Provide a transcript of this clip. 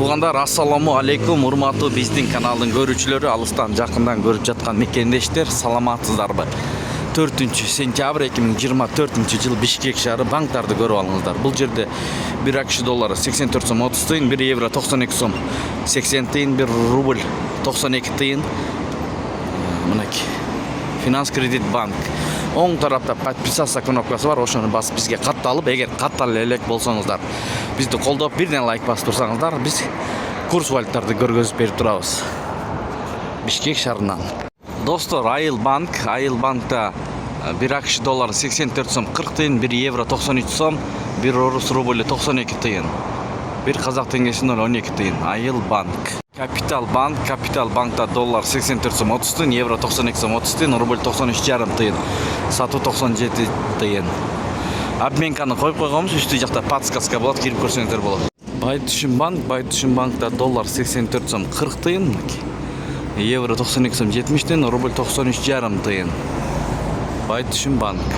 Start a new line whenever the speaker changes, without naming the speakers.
Туугандар, ассаламу алейкум, урматтуу биздин каналдын көрүүчүлөрү, алыстан жакындан көрүп жаткан мекендештер, саламатсыздарбы? 4-сентябрь 2024 жыл Бишкек шаары банктарды көрүп алыңыздар. Бул жерде 1 акш доллары 84 сом 30 тыйын, 1 евро 92 сом 80 тыйын, 1 рубль 92 тыйын. Мынакей Финанс Кредит Банк. Оң тарапта подписаться кнопкасы бар, ошону басып бизге катталып, эгер каттала элек болсоңуздар, бизди колдоп бирден лайк басып турсаңыздар, биз курс валюттарды көргөзүп берип турабыз. Бишкек шаарынан. Достор, Айыл банкта 1 акш доллары 84 сом 40 тыйын, 1 евро 93 сом, 1 орус рубль 92 тыйын, 1 казак теңгеси 12 тыйын. Айыл банк. Капитал банкта доллар 84 сом 30 тыйын, евро 92 сом 30 тыйын, рубль 93,5 тыйын, сатуу 97 тыйын. Обменканы коюп койгонбуз, үстү жакта подсказка болот, кирип көрсөңүздөр болот. Байтүшүн банкта доллар 84 сом 40 тыйын, евро 92 сом 70 тыйын, рубль 93,5 тыйын. Байтүшүн банк.